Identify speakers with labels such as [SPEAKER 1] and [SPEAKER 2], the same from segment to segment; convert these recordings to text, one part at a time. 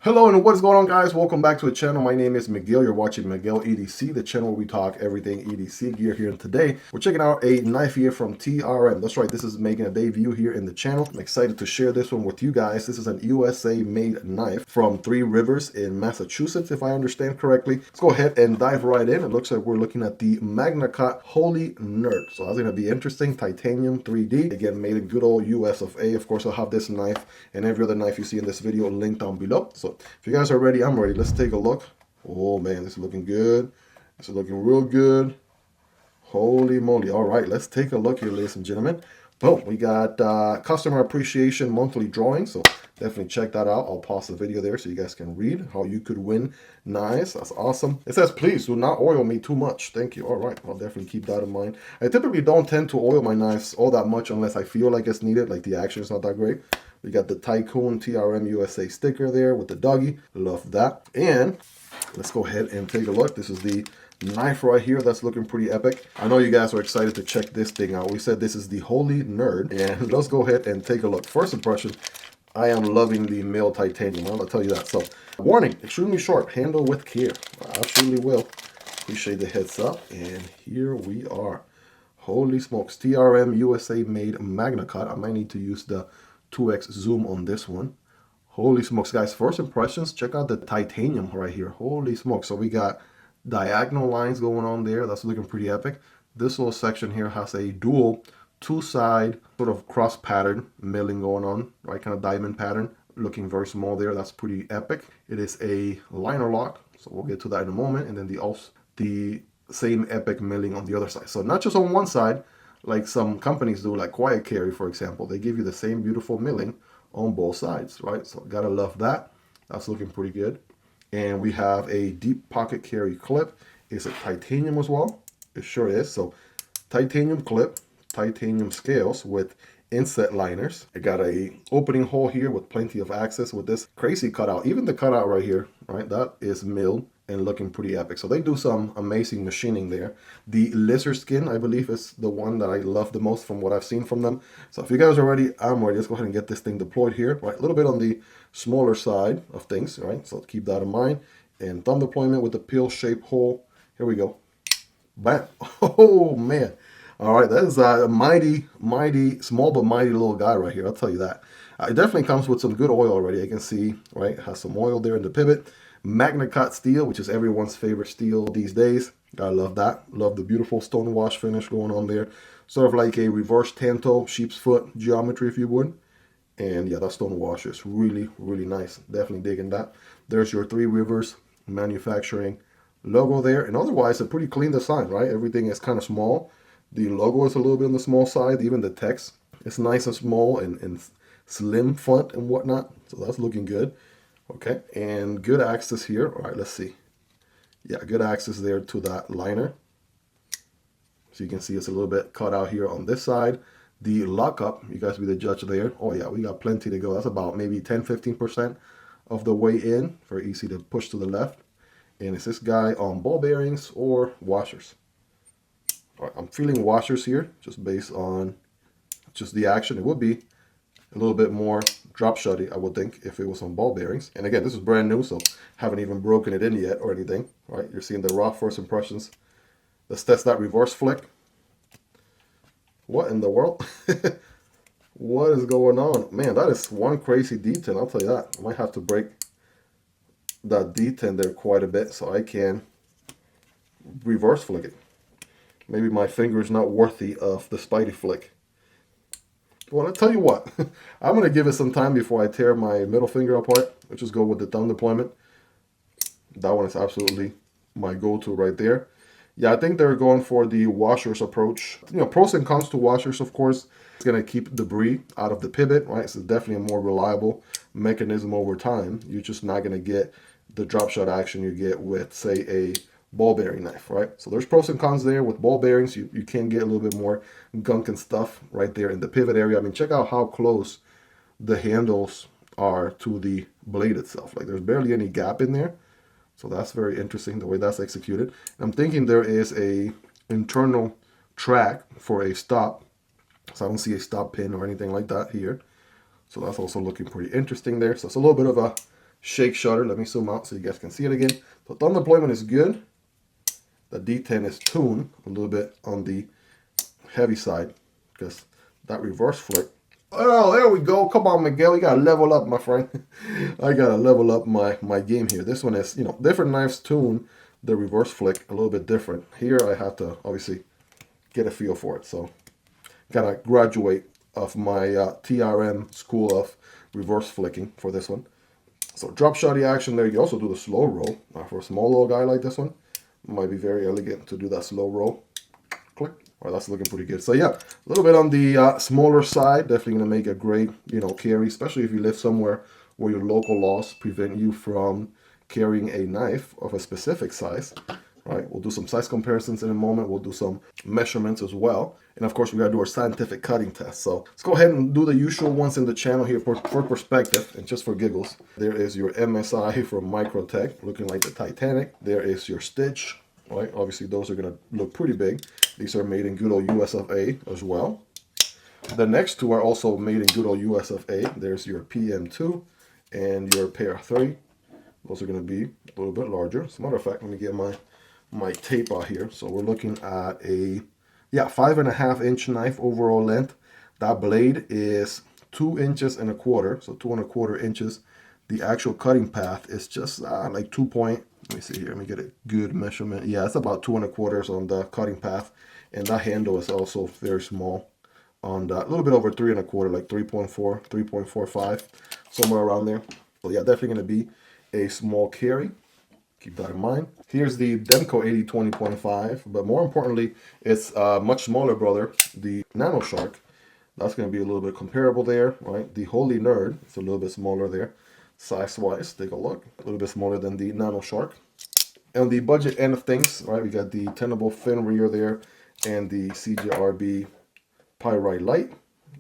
[SPEAKER 1] Hello and what is going on, guys? Welcome back to the channel. My name is Miguel. You're watching Miguel EDC, the channel where we talk everything EDC gear here. And today we're checking out a knife here from TRM. That's right, this is making a debut here in the channel. I'm excited to share this one with you guys. This is an USA made knife from Three Rivers in Massachusetts, if I understand correctly. Let's go ahead and dive right in. It looks like we're looking at the Microtech Holy Nerd. So that's going to be interesting. Titanium 3D. Again, made in good old US of A. Of course, I'll have this knife and every other knife you see in this video linked down below. So if you guys are ready, I'm ready. Let's take a look. Oh man, this is looking good. This is looking real good. Holy moly. All right, let's take a look here, ladies and gentlemen. Boom, we got customer appreciation monthly drawing. So definitely check that out. I'll pause the video there so you guys can read how you could win knives. That's awesome. It says, please do not oil me too much. Thank you. All right, I'll definitely keep that in mind. I typically don't tend to oil my knives all that much unless I feel like it's needed, like the action is not that great. We got the Tycoon TRM USA sticker there with the doggy. Love that. And let's go ahead and take a look. This is the knife right here. That's looking pretty epic. I know you guys are excited to check this thing out. We said this is the Holy Nerd. And let's go ahead and take a look. First impression, I am loving the mill titanium. I'll tell you that. So, warning, extremely sharp. Handle with care. I absolutely will. Appreciate the heads up. And here we are. Holy smokes. TRM USA made Magna Cut. I might need to use the 2x zoom on this one. Holy smokes, guys. First impressions, check out the titanium right here. Holy smokes. So we got diagonal lines going on there. That's looking pretty epic. This little section here has a dual two-side sort of cross pattern milling going on, right? Kind of diamond pattern. Looking very small there. That's pretty epic. It is a liner lock. So we'll get to that in a moment. And then the same epic milling on the other side. So not just on one side, like some companies do, like Quiet Carry, for example. They give you the same beautiful milling on both sides, right? So gotta love that. That's looking pretty good. And we have a deep pocket carry clip. It's a titanium as well. It sure is. So titanium clip, titanium scales with inset liners. I got a opening hole here with plenty of access with this crazy cutout. Even the cutout right here, right? That is milled and looking pretty epic. So they do some amazing machining there. The lizard skin, I believe, is the one that I love the most from what I've seen from them. So if you guys are ready, I'm ready. Let's go ahead and get this thing deployed here. Right, a little bit on the smaller side of things, right? So keep that in mind. And thumb deployment with the pill-shaped hole. Here we go. Bam. Oh, man. All right, that is a mighty, small but mighty little guy right here. I'll tell you that. It definitely comes with some good oil already. I can see, right, it has some oil there in the pivot. Magna Cut steel, which is everyone's favorite steel these days. I love that. Love the beautiful stone wash finish going on there. Sort of like a reverse tanto sheep's foot geometry, if you would. And yeah, that stone wash is really, really nice. Definitely digging that. There's your Three Rivers manufacturing logo there. And otherwise, a pretty clean design, right? Everything is kind of small. The logo is a little bit on the small side. Even the text is nice and small and slim font and whatnot. So that's looking good. Okay, and good access here. All right, let's see. Yeah, good access there to that liner. So you can see it's a little bit cut out here on this side. The lockup, you guys be the judge there. Oh yeah, we got plenty to go. That's about maybe 10-15% of the way in. Very easy to push to the left. And is this guy on ball bearings or washers? All right, I'm feeling washers here, just based on just the action. It would be a little bit more drop shotty, I would think, if it was on ball bearings. And again, this is brand new, so haven't even broken it in yet or anything. All right, you're seeing the raw first impressions. Let's test that reverse flick. What in the world? What is going on? Man, that is one crazy detent, I'll tell you that. I might have to break that detent there quite a bit so I can reverse flick it. Maybe my finger is not worthy of the Spidey flick. Well, I'll tell you what. I'm going to give it some time before I tear my middle finger apart. Let's just go with the thumb deployment. That one is absolutely my go-to right there. Yeah, I think they're going for the washers approach. You know, pros and cons to washers, of course. It's going to keep debris out of the pivot, right? So it's definitely a more reliable mechanism over time. You're just not going to get the drop shot action you get with, say, a ball bearing knife, right? So there's pros and cons there. With ball bearings, you can get a little bit more gunk and stuff right there in the pivot area. I mean, check out how close the handles are to the blade itself. Like, there's barely any gap in there. So that's very interesting the way that's executed. I'm thinking there is a internal track for a stop. So I don't see a stop pin or anything like that here. So that's also looking pretty interesting there. So it's a little bit of a shake shutter. Let me zoom out so you guys can see it again. So thumb deployment is good. The D10 is tuned a little bit on the heavy side because that reverse flick. Oh, there we go. Come on, Miguel. You got to level up, my friend. I got to level up my game here. This one is, you know, different knives tune the reverse flick a little bit different. Here I have to obviously get a feel for it. So got to graduate of my TRM school of reverse flicking for this one. So drop shotty action there. You also do the slow roll. For a small little guy like this one, it might be very elegant to do that slow roll. Click. All right, that's looking pretty good. So yeah, a little bit on the smaller side. Definitely gonna make a great, you know, carry, especially if you live somewhere where your local laws prevent you from carrying a knife of a specific size. Right, we'll do some size comparisons in a moment. We'll do some measurements as well. And of course, we gotta do our scientific cutting test. So let's go ahead and do the usual ones in the channel here for perspective and just for giggles. There is your MSI from Microtech, looking like the Titanic. There is your stitch, right? Obviously, those are gonna look pretty big. These are made in good old US of A as well. The next two are also made in good old US of A. There's your PM2 and your Para 3. Those are gonna be a little bit larger. As a matter of fact, let me get my tape out here. So we're looking at a 5.5 inch knife overall length. That blade is 2 inches and a quarter, so 2.25 inches. The actual cutting path is just like 2 point. Let me see here. Let me get a good measurement. Yeah, it's about 2.25 on the cutting path, and that handle is also very small. On that, a little bit over 3.25, like 3.4, 3.45, somewhere around there. So yeah, definitely going to be a small carry. Keep that in mind. Here's the Demko AD 20.5, but more importantly, it's much smaller brother, the Nano Shark. That's going to be a little bit comparable there, right? The Holy Nerd, it's a little bit smaller there. Size-wise, take a look. A little bit smaller than the Nano Shark. And on the budget end of things, right, we got the Tenable Fenrir there and the CJRB Pyrite Light.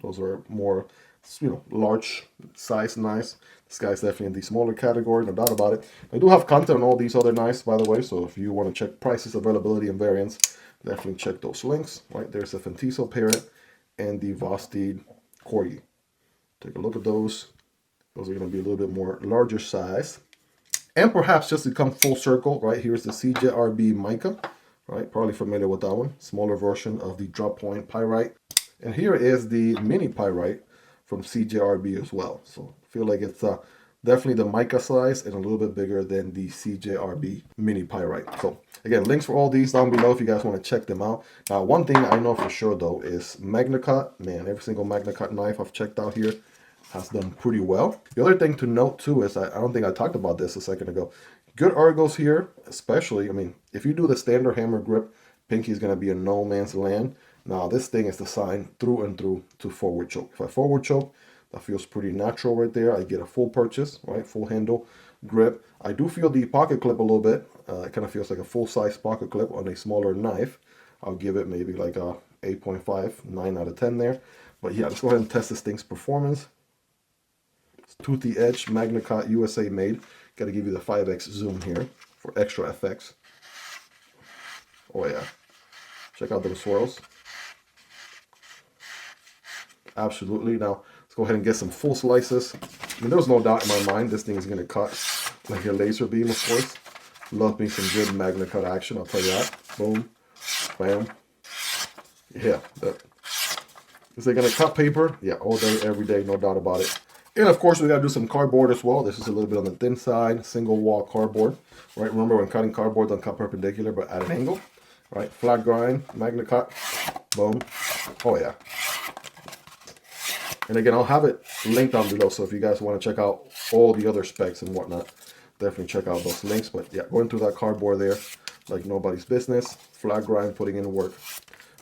[SPEAKER 1] Those are more, you know, large size knives. This guy's definitely in the smaller category, no doubt about it. I do have content on all these other knives, by the way, so if you want to check prices, availability, and variants, definitely check those links. Right, there's the Fentiso Parrot and the Vosteed Corgi. Take a look at those. Those are going to be a little bit more larger size. And perhaps just to come full circle, right, here's the CJRB Mica, right, probably familiar with that one. Smaller version of the drop point Pyrite. And here is the mini Pyrite from CJRB as well. So I feel like it's definitely the Mica size and a little bit bigger than the CJRB mini Pyrite. So again, links for all these down below if you guys want to check them out. Now, one thing I know for sure though is MagnaCut. Man, every single MagnaCut knife I've checked out here has done pretty well. The other thing to note too is I don't think I talked about this a second ago. Good ergos here, especially, I mean, if you do the standard hammer grip, pinky is going to be a no man's land. Now, this thing is designed through and through to forward choke. If I forward choke, that feels pretty natural right there. I get a full purchase, right? Full handle grip. I do feel the pocket clip a little bit. It kind of feels like a full-size pocket clip on a smaller knife. I'll give it maybe like a 8.5, 9 out of 10 there. But yeah, let's go ahead and test this thing's performance. It's toothy edge, MagnaCut USA made. Got to give you the 5x zoom here for extra effects. Oh yeah. Check out those swirls. Absolutely. Now, let's go ahead and get some full slices. I mean, there's no doubt in my mind this thing is going to cut like a laser beam, of course. Love me some good MagnaCut action, I'll tell you that. Boom. Bam. Yeah. Is it going to cut paper? Yeah, all day, every day, no doubt about it. And of course, we got to do some cardboard as well. This is a little bit on the thin side, single wall cardboard. Right? Remember, when cutting cardboard, don't cut perpendicular, but at an angle. Right? Flat grind, MagnaCut. Boom. Oh, yeah. And again, I'll have it linked down below, so if you guys want to check out all the other specs and whatnot, definitely check out those links. But yeah, going through that cardboard there, like nobody's business. Flat grind, putting in work,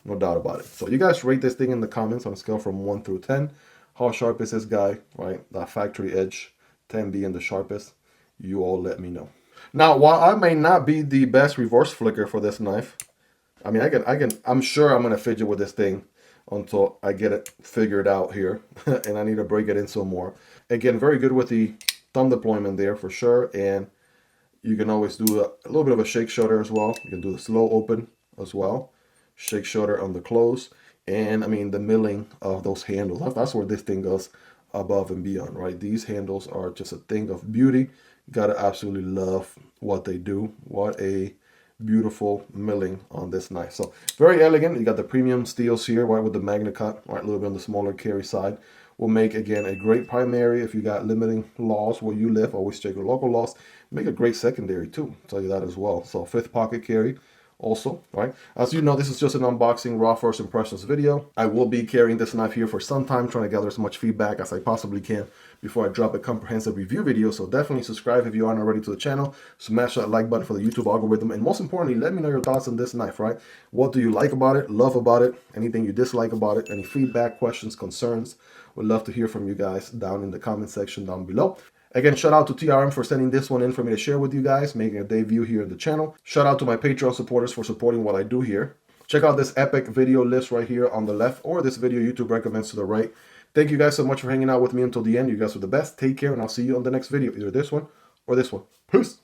[SPEAKER 1] no doubt about it. So you guys rate this thing in the comments on a scale from 1 through 10. How sharp is this guy, right? That factory edge, 10 being the sharpest. You all let me know. Now, while I may not be the best reverse flicker for this knife, I mean, I'm sure I'm going to fidget with this thing until I get it figured out here. And I need to break it in some more. Again, very good with the thumb deployment there for sure. And you can always do a little bit of a shake shutter as well. You can do the slow open as well. Shake shutter on the close. And I mean, the milling of those handles. That's where this thing goes above and beyond, right? These handles are just a thing of beauty. Gotta absolutely love what they do. What a beautiful milling on this knife. So very elegant. You got the premium steels here, right, with the magna cut, right, a little bit on the smaller carry side. Will make, again, a great primary if you got limiting laws where you live. Always check your local laws. Make a great secondary too. I'll tell you that as well. So 5th pocket carry also, right? As you know, this is just an unboxing, raw first impressions video. I will be carrying this knife here for some time, trying to gather as much feedback as I possibly can before I drop a comprehensive review video. So definitely subscribe if you aren't already to the channel. Smash that like button for the YouTube algorithm. And most importantly, let me know your thoughts on this knife, right? What do you like about it, love about it, anything you dislike about it, any feedback, questions, concerns? Would love to hear from you guys down in the comment section down below. Again, shout out to TRM for sending this one in for me to share with you guys, making a debut here in the channel. Shout out to my Patreon supporters for supporting what I do here. Check out this epic video list right here on the left, or this video YouTube recommends to the right. Thank you guys so much for hanging out with me until the end. You guys are the best. Take care, and I'll see you on the next video, either this one or this one. Peace.